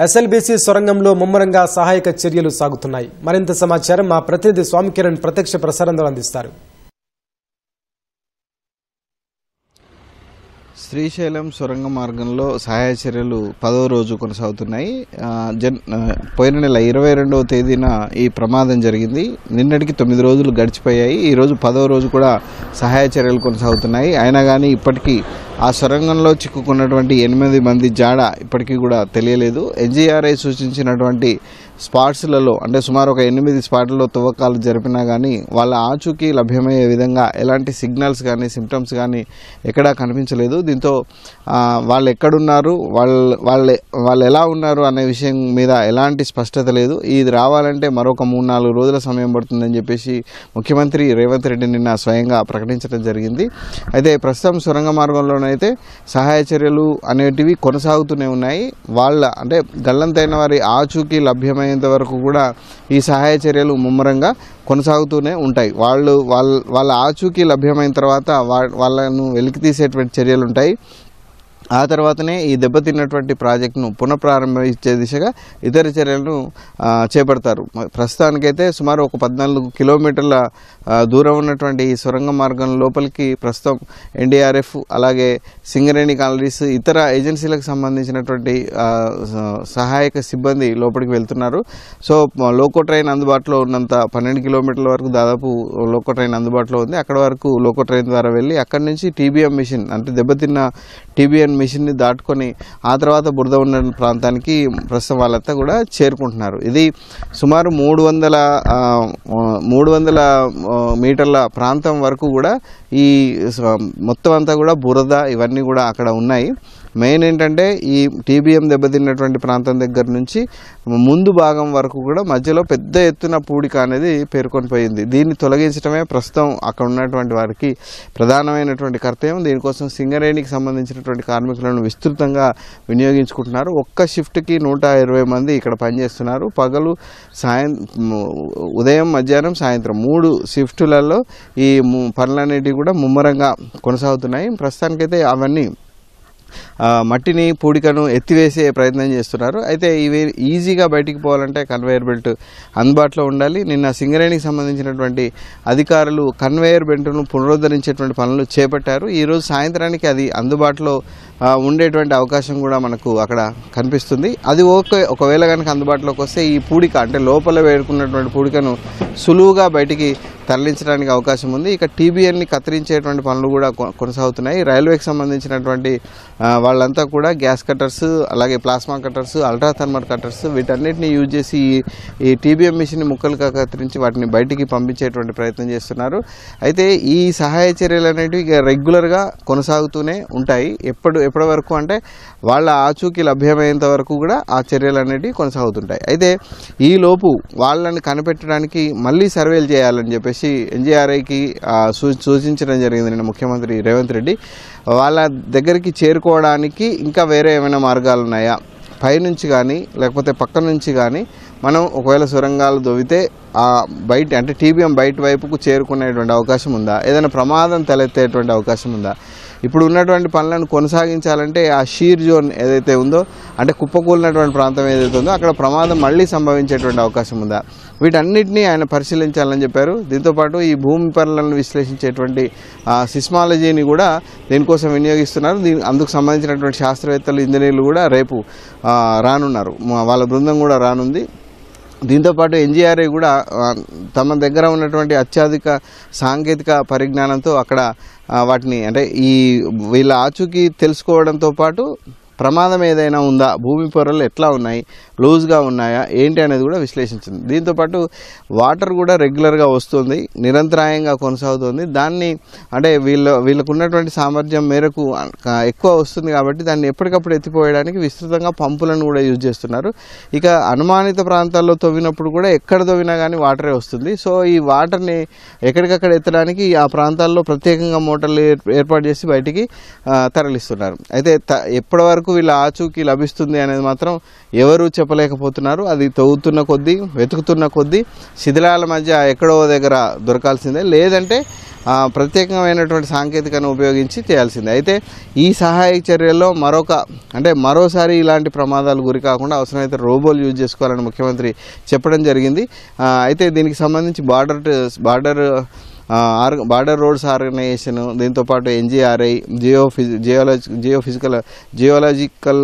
SLBC సొరంగంలో ముమ్మరంగా సహాయక చర్యలు సాగుతున్నాయి. మరింత సమాచారం మా ప్రతినిధి స్వామి కిరణ్ ప్రత్యక్ష ప్రసారంలో అందిస్తారు. శ్రీశైలం సొరంగ మార్గంలో సహాయ చర్యలు 10వ రోజు కొనసాగుతున్నాయి. పోయిన నెల 22వ తేదీన ఈ ప్రమాదం జరిగింది. నిన్నటికి 9 రోజులు గడిచిపోయాయి. ఈరోజు 10వ రోజు కూడా సహాయ చర్యలు కొనసాగుతున్నాయి. అయినా కానీ ఇప్పటికీ ఆ సొరంగంలో చిక్కుకున్నటువంటి 8 మంది జాడ ఇప్పటికీ కూడా తెలియలేదు. ఎన్జీఆర్ఐ సూచించినటువంటి స్పాట్స్లలో అంటే సుమారు ఒక 8 స్పాట్లలో తవ్వకాలు జరిపినా కానీ వాళ్ళ ఆచూకీ లభ్యమయ్యే విధంగా ఎలాంటి సిగ్నల్స్ కానీ సిమ్టమ్స్ కానీ ఎక్కడా కనిపించలేదు. దీంతో వాళ్ళు ఎక్కడున్నారు, వాళ్ళు ఎలా ఉన్నారు అనే విషయం మీద ఎలాంటి స్పష్టత లేదు. ఇది రావాలంటే మరొక 3-4 రోజుల సమయం పడుతుందని చెప్పేసి ముఖ్యమంత్రి రేవంత్ రెడ్డి నిన్న స్వయంగా ప్రకటించడం జరిగింది. అయితే ప్రస్తుతం సొరంగ మార్గంలోనైతే సహాయ చర్యలు అనేటివి కొనసాగుతూనే ఉన్నాయి. అంటే గల్లంతైన వారి ఆచూకీ లభ్యమయ్యేంత వరకు కూడా ఈ సహాయ చర్యలు ముమ్మరంగా కొనసాగుతూనే ఉంటాయి. వాళ్ళ ఆచూకీ లభ్యమైన తర్వాత వాళ్ళను వెలికి తీసేటువంటి చర్యలు ఉంటాయి. ఆ తర్వాతనే ఈ దెబ్బతిన్నటువంటి ప్రాజెక్టును పునఃప్రారంభించే దిశగా ఇతర చర్యలను చేపడతారు. ప్రస్తుతానికైతే సుమారు ఒక 14 కిలోమీటర్ల దూరం ఉన్నటువంటి ఈ సొరంగ మార్గం లోపలికి ప్రస్తుతం ఎన్డీఆర్ఎఫ్ అలాగే సింగరేణి కాలనీస్ ఇతర ఏజెన్సీలకు సంబంధించినటువంటి సహాయక సిబ్బంది లోపలికి వెళ్తున్నారు. సో లోకో ట్రైన్ అందుబాటులో ఉన్నంత 12 కిలోమీటర్ల వరకు దాదాపు లోకో ట్రైన్ అందుబాటులో ఉంది. అక్కడ వరకు లోకో ట్రైన్ ద్వారా వెళ్ళి అక్కడి నుంచి టీబీఎం మిషన్ అంటే దెబ్బతిన్న టీబీఎం మిషన్ని దాటుకొని ఆ తర్వాత బురద ఉన్న ప్రాంతానికి ప్రస్తుతం వాళ్ళంతా కూడా చేరుకుంటున్నారు. ఇది సుమారు 300 మీటర్ల ప్రాంతం వరకు కూడా ఈ మొత్తం అంతా కూడా బురద ఇవన్నీ కూడా అక్కడ ఉన్నాయి. మెయిన్ ఏంటంటే ఈ టీబీఎం దెబ్బతిన్నటువంటి ప్రాంతం దగ్గర నుంచి ముందు భాగం వరకు కూడా మధ్యలో పెద్ద ఎత్తున పూడిక అనేది పేర్కొని పోయింది. దీన్ని తొలగించడమే ప్రస్తుతం అక్కడ ఉన్నటువంటి వారికి ప్రధానమైనటువంటి కర్తవ్యం. దీనికోసం సింగరేణికి సంబంధించినటువంటి కార్మికులను విస్తృతంగా వినియోగించుకుంటున్నారు. ఒక్క షిఫ్ట్కి 120 మంది ఇక్కడ పనిచేస్తున్నారు. పగలు ఉదయం మధ్యాహ్నం సాయంత్రం 3 షిఫ్టులలో ఈ పనులన్నిటివి కూడా ముమ్మరంగా కొనసాగుతున్నాయి. ప్రస్తుతానికైతే అవన్నీ మట్టిని పూడికను ఎత్తివేసే ప్రయత్నం చేస్తున్నారు. అయితే ఇవి ఈజీగా బయటికి పోవాలంటే కన్వేయర్ బెల్ట్ అందుబాటులో ఉండాలి. నిన్న సింగరేణికి సంబంధించినటువంటి అధికారులు కన్వేయర్ బెల్ట్ను పునరుద్ధరించేటువంటి పనులు చేపట్టారు. ఈరోజు సాయంత్రానికి అది అందుబాటులో ఉండేటువంటి అవకాశం కూడా మనకు అక్కడ కనిపిస్తుంది. అది ఒకవేళ కనుక అందుబాటులోకి వస్తే ఈ పూడిక అంటే లోపల వేడుకున్నటువంటి పూడికను సులువుగా బయటికి తరలించడానికి అవకాశం ఉంది. ఇక టీబీఎన్ని కత్తిరించేటువంటి పనులు కూడా కొనసాగుతున్నాయి. రైల్వేకి సంబంధించినటువంటి వాళ్ళంతా కూడా గ్యాస్ కట్టర్స్ అలాగే plasma cutters ultra thermal cutters వీటన్నిటిని యూజ్ చేసి ఈ టీబీఎం మిషన్ ముక్కలుగా కత్తిరించి వాటిని బయటికి పంపించేటువంటి ప్రయత్నం చేస్తున్నారు. అయితే ఈ సహాయ చర్యలు అనేటివి రెగ్యులర్గా కొనసాగుతూనే ఉంటాయి. ఎప్పటి వరకు అంటే వాళ్ళ ఆచూకీ లభ్యమయ్యేంత వరకు కూడా ఆ చర్యలు అనేటివి కొనసాగుతుంటాయి. అయితే ఈ లోపు వాళ్ళని కనిపెట్టడానికి మళ్ళీ సర్వేలు చేయాలని చెప్పేసి ఎన్జీఆర్ఐకి సూచించడం జరిగింది నిన్న ముఖ్యమంత్రి రేవంత్ రెడ్డి. వాళ్ళ దగ్గరికి చేరుకోవడానికి ఇంకా వేరే ఏమైనా మార్గాలు ఉన్నాయా, పైనుంచి కానీ లేకపోతే పక్క నుంచి కానీ మనం ఒకవేళ సొరంగాలు దొవితే బయట అంటే టీబీఎం బయట వైపుకు చేరుకునేటువంటి అవకాశం ఉందా, ఏదైనా ప్రమాదం తలెత్తేటువంటి అవకాశం ఉందా, ఇప్పుడు ఉన్నటువంటి పనులను కొనసాగించాలంటే ఆ షీర్ జోన్ ఏదైతే ఉందో అంటే కుప్పకూలినటువంటి ప్రాంతం ఏదైతే ఉందో అక్కడ ప్రమాదం మళ్ళీ సంభవించేటువంటి అవకాశం ఉందా, వీటన్నిటినీ ఆయన పరిశీలించాలని చెప్పారు. దీంతోపాటు ఈ భూమి పనులను విశ్లేషించేటువంటి సిస్మాలజీని కూడా దీనికోసం వినియోగిస్తున్నారు. అందుకు సంబంధించినటువంటి శాస్త్రవేత్తలు ఇంజనీర్లు కూడా రేపు రానున్నారు, వాళ్ళ బృందం కూడా రానుంది. దీంతోపాటు ఎన్జీఆర్ఐ కూడా తమ దగ్గర ఉన్నటువంటి అత్యాధిక సాంకేతిక పరిజ్ఞానంతో అక్కడ వాటిని అంటే వీళ్ళ ఆచూకీ తెలుసుకోవడంతో పాటు ప్రమాదం ఏదైనా ఉందా, భూమి పొరలు ఎట్లా ఉన్నాయి, లూజ్గా ఉన్నాయా ఏంటి అనేది కూడా విశ్లేషించింది. దీంతోపాటు వాటర్ కూడా రెగ్యులర్గా వస్తుంది, నిరంతరాయంగా కొనసాగుతుంది. దాన్ని అంటే వీళ్ళకు ఉన్నటువంటి సామర్థ్యం మేరకు ఎక్కువ వస్తుంది కాబట్టి దాన్ని ఎప్పటికప్పుడు ఎత్తిపోయడానికి విస్తృతంగా పంపులను కూడా యూజ్ చేస్తున్నారు. ఇక అనుమానిత ప్రాంతాల్లో తవ్వినప్పుడు కూడా ఎక్కడ తవ్వినా కానీ వాటరే వస్తుంది. సో ఈ వాటర్ని ఎక్కడికక్కడ ఎత్తడానికి ఆ ప్రాంతాల్లో ప్రత్యేకంగా మోటార్లు ఏర్పాటు చేసి బయటికి తరలిస్తున్నారు. అయితే ఎప్పటి వరకు వీళ్ళ ఆచూకీ లభిస్తుంది అనేది మాత్రం ఎవరు చెప్పలేకపోతున్నారు. అది తవ్వుతున్న కొద్దీ వెతుకుతున్న కొద్దీ శిథిలాల మధ్య ఎక్కడో దగ్గర దొరకాల్సిందే, లేదంటే ప్రత్యేకమైనటువంటి సాంకేతికను ఉపయోగించి చేయాల్సిందే. అయితే ఈ సహాయక చర్యల్లో మరోసారి ఇలాంటి ప్రమాదాలు గురి కాకుండా అవసరమైతే రోబోలు యూజ్ చేసుకోవాలని ముఖ్యమంత్రి చెప్పడం జరిగింది. అయితే దీనికి సంబంధించి బార్డర్ రోడ్స్ ఆర్గనైజేషన్, దీంతోపాటు NGRI, geological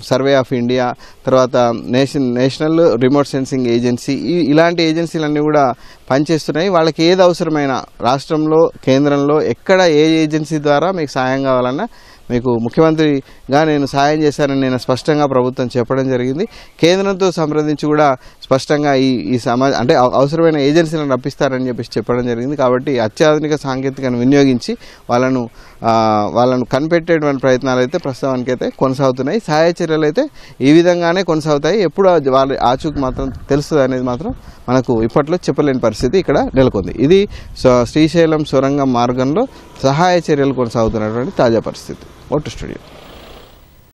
survey of India, తర్వాత నేషనల్ రిమోట్ సెన్సింగ్ ఏజెన్సీ, ఇలాంటి ఏజెన్సీలన్నీ కూడా పనిచేస్తున్నాయి. వాళ్ళకి ఏది అవసరమైనా రాష్ట్రంలో, కేంద్రంలో ఎక్కడ ఏ ఏజెన్సీ ద్వారా మీకు సాయం కావాలన్నా మీకు ముఖ్యమంత్రిగా నేను సాయం చేశానని నేను స్పష్టంగా ప్రభుత్వం చెప్పడం జరిగింది. కేంద్రంతో సంప్రదించి కూడా స్పష్టంగా అవసరమైన ఏజెన్సీలను రప్పిస్తారని చెప్పడం జరిగింది. కాబట్టి అత్యాధునిక సాంకేతికను వినియోగించి వాళ్ళను కనిపెట్టేటువంటి ప్రయత్నాలు అయితే ప్రస్తుతానికైతే కొనసాగుతున్నాయి. సహాయ చర్యలు అయితే ఈ విధంగానే కొనసాగుతాయి. ఎప్పుడు వాళ్ళ ఆచూకు మాత్రం తెలుస్తుంది అనేది మాత్రం మనకు ఇప్పట్లో చెప్పలేని పరిస్థితి ఇక్కడ నెలకొంది. ఇది శ్రీశైలం సొరంగం మార్గంలో సహాయ చర్యలు కొనసాగుతున్నటువంటి తాజా పరిస్థితి. Vote studio.